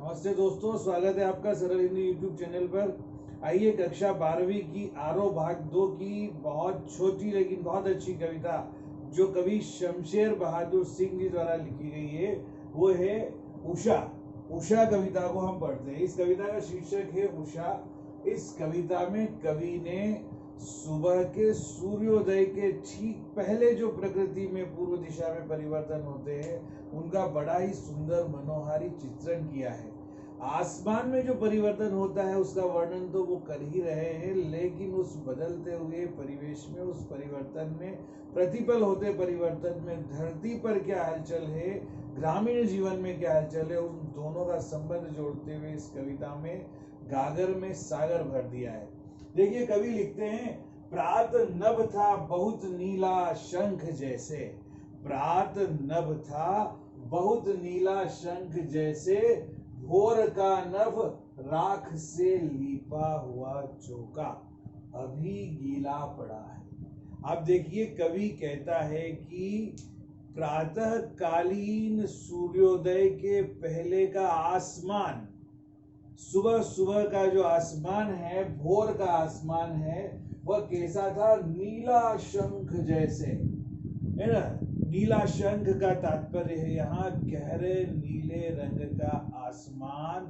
नमस्ते दोस्तों, स्वागत है आपका सरल हिंदी यूट्यूब चैनल पर। आइए कक्षा 12वीं की आरोह भाग 2 की बहुत छोटी लेकिन बहुत अच्छी कविता जो कवि शमशेर बहादुर सिंह जी द्वारा लिखी गई है वो है उषा। उषा कविता को हम पढ़ते हैं। इस कविता का शीर्षक है उषा। इस कविता में कवि ने सुबह के सूर्योदय के ठीक पहले जो प्रकृति में पूर्व दिशा में परिवर्तन होते हैं उनका बड़ा ही सुंदर मनोहारी चित्रण किया है। आसमान में जो परिवर्तन होता है उसका वर्णन तो वो कर ही रहे हैं, लेकिन उस बदलते हुए परिवेश में, उस परिवर्तन में, प्रतिपल होते परिवर्तन में धरती पर क्या हलचल है, ग्रामीण जीवन में क्या हलचल है, उन दोनों का संबंध जोड़ते हुए इस कविता में गागर में सागर भर दिया है। देखिए कवि लिखते हैं, प्रात नभ था बहुत नीला शंख जैसे। प्रात नभ था बहुत नीला शंख जैसे, भोर का नभ राख से लीपा हुआ चौका अभी गीला पड़ा है। अब देखिए कवि कहता है कि प्रातः कालीन सूर्योदय के पहले का आसमान, सुबह सुबह का जो आसमान है, भोर का आसमान है, वह कैसा था? नीला शंख जैसे, है ना। नीला शंख का तात्पर्य है यहाँ गहरे नीले रंग का आसमान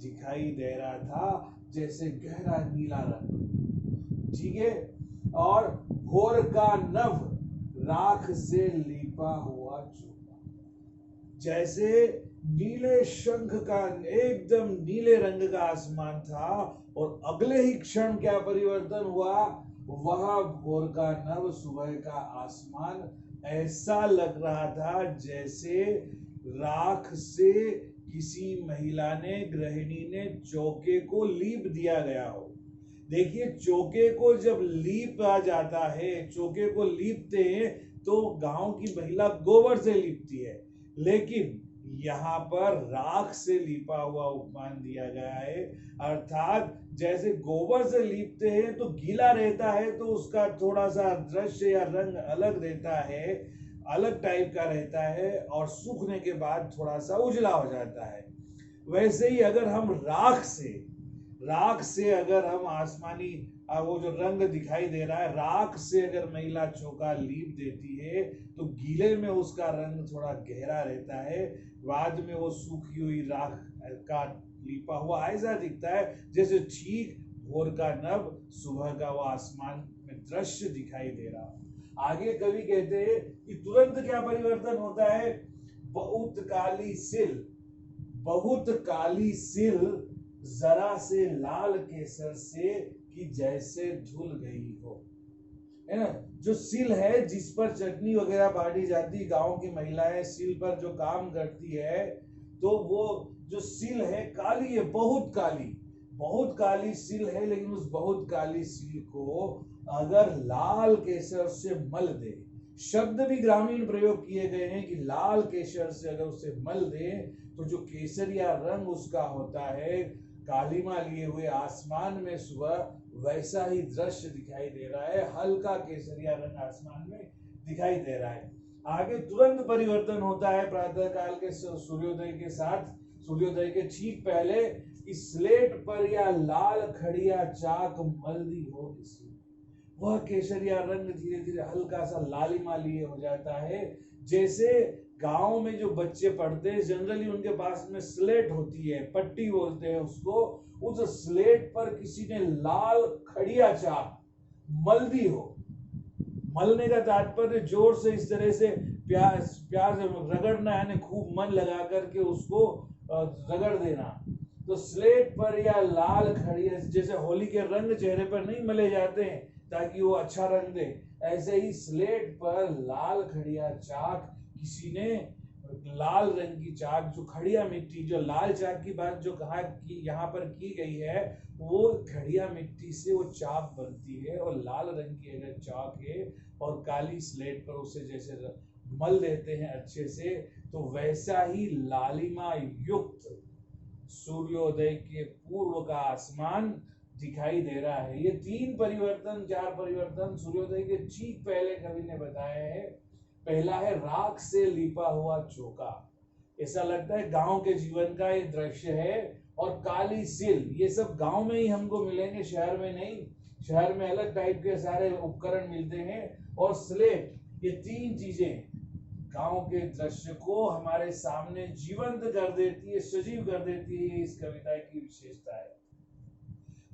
दिखाई दे रहा था, जैसे गहरा नीला रंग, ठीक है। और भोर का नभ राख से लीपा हुआ चौका, जैसे नीले शंख का एकदम नीले रंग का आसमान था और अगले ही क्षण क्या परिवर्तन हुआ? वह भोर का नभ, सुबह का आसमान ऐसा लग रहा था जैसे राख से किसी महिला ने, गृहिणी ने चौके को लीप दिया गया हो। देखिए चौके को जब लीपा जाता है, चौके को लीपते हैं तो गांव की महिला गोबर से लीपती है, लेकिन यहाँ पर राख से लीपा हुआ उपमान दिया गया है। अर्थात जैसे गोबर से लीपते हैं तो गीला रहता है तो उसका थोड़ा सा दृश्य या रंग अलग रहता है, अलग टाइप का रहता है, और सूखने के बाद थोड़ा सा उजला हो जाता है। वैसे ही अगर हम राख से अगर हम आसमानी वो जो रंग दिखाई दे रहा है, राख से अगर महिला चौका लीप देती है तो गीले में उसका रंग थोड़ा गहरा रहता है, बाद में वो सूखी हुई राख का लीपा हुआ ऐसा दिखता है जैसे ठीक भोर का नभ, सुबह का वो आसमान में दृश्य दिखाई दे रहा हो। आगे कवि कहते हैं कि तुरंत क्या परिवर्तन होता है? बहुत काली सिल, बहुत काली सिल जरा से लाल केसर से कि जैसे धुल गई हो, है ना। जो सिल है जिस पर चटनी वगैरह बांटी जाती, गांव की महिलाएं सिल पर जो काम करती है, तो वो जो सिल है काली है, बहुत काली सिल है, लेकिन उस बहुत काली सिल को अगर लाल केसर से मल दे, शब्द भी ग्रामीण प्रयोग किए गए हैं कि लाल केसर से अगर उसे मल दे तो जो केसरिया रंग उसका होता है, कालीमा लिए हुए आसमान में सुबह, वैसा ही दृश्य दिखाई दे रहा है, हल्का केसरिया रंग आसमान में दिखाई दे रहा है। आगे तुरंत परिवर्तन होता है प्रातः काल के सूर्योदय के साथ, सूर्योदय के ठीक पहले, इस स्लेट पर या लाल खड़िया चाक मल्दी हो किसी, वह केसरिया रंग धीरे धीरे हल्का सा लालिमा लिए हो जाता है। जैसे गांव में जो बच्चे पढ़ते हैं जनरली उनके पास में स्लेट होती है, पट्टी बोलते हैं उसको, उस स्लेट पर किसी ने लाल खड़िया चाक मल दी हो। मलने का तात्पर्य जोर से इस तरह से प्यार प्यार रगड़ना, यानी खूब मन लगा करके उसको रगड़ देना। तो स्लेट पर या लाल खड़िया, जैसे होली के रंग चेहरे पर नहीं मले जाते हैं ताकि वो अच्छा रंग दे, ऐसे ही स्लेट पर लाल खड़िया चाक, किसी ने लाल रंग की चाक, जो खड़िया मिट्टी, जो लाल चाक की बात जो कहा कि यहाँ पर की गई है, वो खड़िया मिट्टी से वो चाक बनती है, और लाल रंग की अगर चाक है और काली स्लेट पर उसे जैसे मल देते हैं अच्छे से, तो वैसा ही लालिमा युक्त सूर्योदय के पूर्व का आसमान दिखाई दे रहा है। ये 4 परिवर्तन सूर्योदय के ठीक पहले कवि ने बताए हैं। पहला है राख से लीपा हुआ चौका। ऐसा लगता है गांव के जीवन का ये दृश्य है। और काली सिल, ये सब गांव में ही हमको मिलेंगे, शहर में नहीं। शहर में अलग टाइप के सारे उपकरण मिलते हैं। और स्लेट, ये तीन चीजें गांव के दृश्य को हमारे सामने जीवंत कर देती है, सजीव कर देती है। इस कविता की विशेषता है।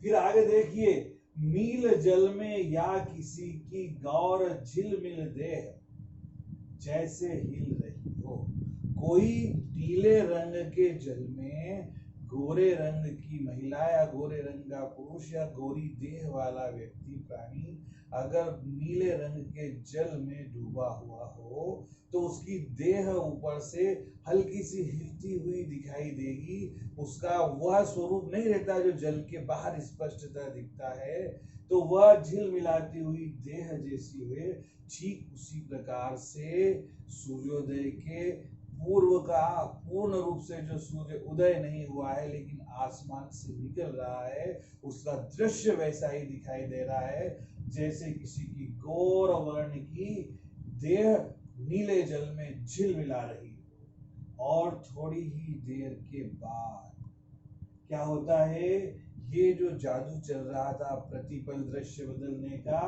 फिर आगे देखिए, मील जल में या किसी की गौर झिलमिल देह जैसे हिल रही हो। कोई नीले रंग के जल में गोरे रंग की महिला या गोरे रंग का पुरुष या गोरी देह वाला व्यक्ति प्राणी अगर नीले रंग के जल में डूबा हुआ हो तो उसकी देह ऊपर से हल्की सी हिलती हुई दिखाई देगी। उसका वह स्वरूप नहीं रहता जो जल के बाहर स्पष्टतः दिखता है, तो वह झिलमिलाती हुई देह जैसी हुए। ठीक उसी प्रकार से सूर्योदय के पूर्व का पूर्ण रूप से जो सूर्य उदय नहीं हुआ है लेकिन आसमान से निकल रहा है, उसका दृश्य वैसा ही दिखाई दे रहा है जैसे किसी की गौर वर्ण की देह नीले जल में झिलमिला रही। और थोड़ी ही देर के बाद क्या होता है, ये जो जादू चल रहा था प्रतिपल दृश्य बदलने का,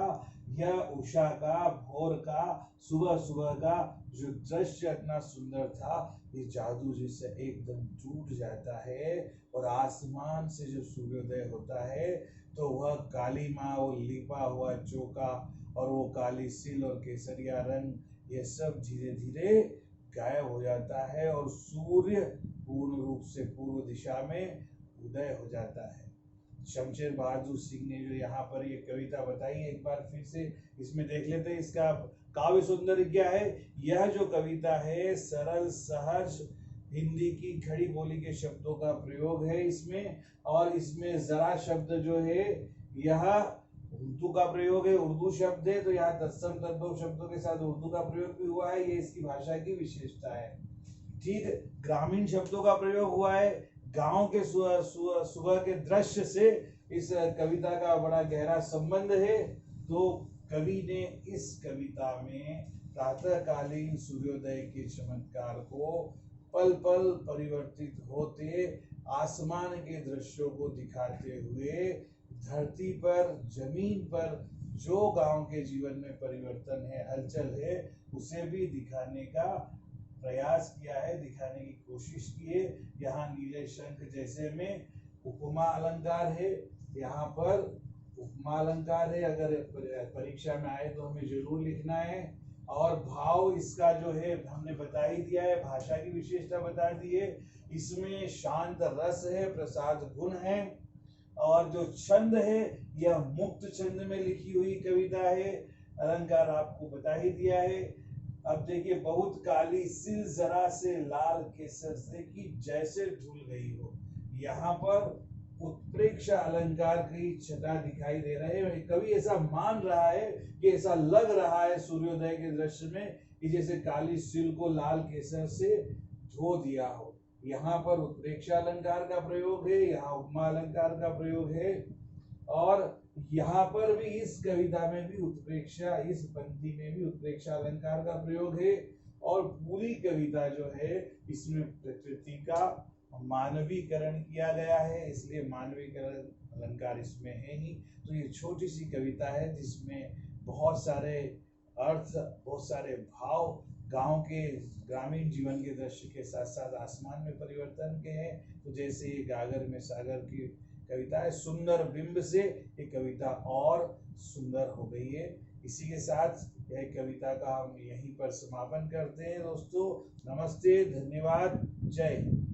यह उषा का, भोर का, सुबह सुबह का जो दृश्य इतना सुंदर था, ये जादू जैसे एकदम टूट जाता है। और आसमान से जो सूर्योदय होता है तो वह काली माँ, वो लिपा हुआ चौका और वो काली सिल और केसरिया रंग, ये सब धीरे धीरे गायब हो जाता है और सूर्य पूर्ण रूप से पूर्व दिशा में उदय हो जाता है। शमशेर बहादुर सिंह ने जो यहाँ पर ये कविता बताई, एक बार फिर से इसमें देख लेते हैं इसका काव्य सौंदर्य क्या है। यह जो कविता है सरल सहज हिंदी की खड़ी बोली के शब्दों का प्रयोग है इसमें। और इसमें जरा शब्द जो है यह उर्दू का प्रयोग है, उर्दू शब्द है, तो यहाँ तत्सम तद्भव शब्दों के साथ उर्दू का प्रयोग भी हुआ है। ये इसकी भाषा की विशेषता है। ठीक, ग्रामीण शब्दों का प्रयोग हुआ है। गांव के सुबह के दृश्य से इस कविता का बड़ा गहरा संबंध है। तो कवि ने इस कविता में प्रातःकालीन सूर्योदय के चमत्कार को पल पल परिवर्तित होते आसमान के दृश्यों को दिखाते हुए धरती पर, जमीन पर जो गांव के जीवन में परिवर्तन है, हलचल है, उसे भी दिखाने का प्रयास किया है, दिखाने की कोशिश की है। यहाँ नीले शंख जैसे में उपमा अलंकार है, यहाँ पर उपमा अलंकार है। अगर परीक्षा में आए तो हमें जरूर लिखना है। और भाव इसका जो है हमने बता ही दिया है, भाषा की विशेषता बता दी है। इसमें शांत रस है, प्रसाद गुण है। और जो छंद है यह मुक्त छंद में लिखी हुई कविता है। अलंकार आपको बता ही दिया है। अब देखिए, बहुत काली सिल जरा से लाल केसर से की जैसे धुल गई हो। यहाँ पर उत्प्रेक्षा अलंकार की छटा दिखाई दे रहे हैं। कवि ऐसा मान रहा है कि ऐसा लग रहा है सूर्योदय के दृश्य में कि जैसे काली सिल को लाल केसर से धो दिया हो। यहाँ पर उत्प्रेक्षा अलंकार का प्रयोग है, यहाँ उपमा अलंकार का प्रयोग है। और यहाँ पर भी इस कविता में भी उत्प्रेक्षा, इस पंक्ति में भी उत्प्रेक्षा अलंकार का प्रयोग है। और पूरी कविता जो है इसमें प्रकृति का मानवीकरण किया गया है, इसलिए मानवीकरण अलंकार इसमें है ही। तो ये छोटी सी कविता है जिसमें बहुत सारे अर्थ, बहुत सारे भाव गांव के ग्रामीण जीवन के दृश्य के साथ साथ आसमान में परिवर्तन के हैं। तो जैसे ये गागर में सागर की कविता है, सुंदर बिंब से ये कविता और सुंदर हो गई है। इसी के साथ यह कविता का हम यहीं पर समापन करते हैं दोस्तों। नमस्ते, धन्यवाद, जय हिंद।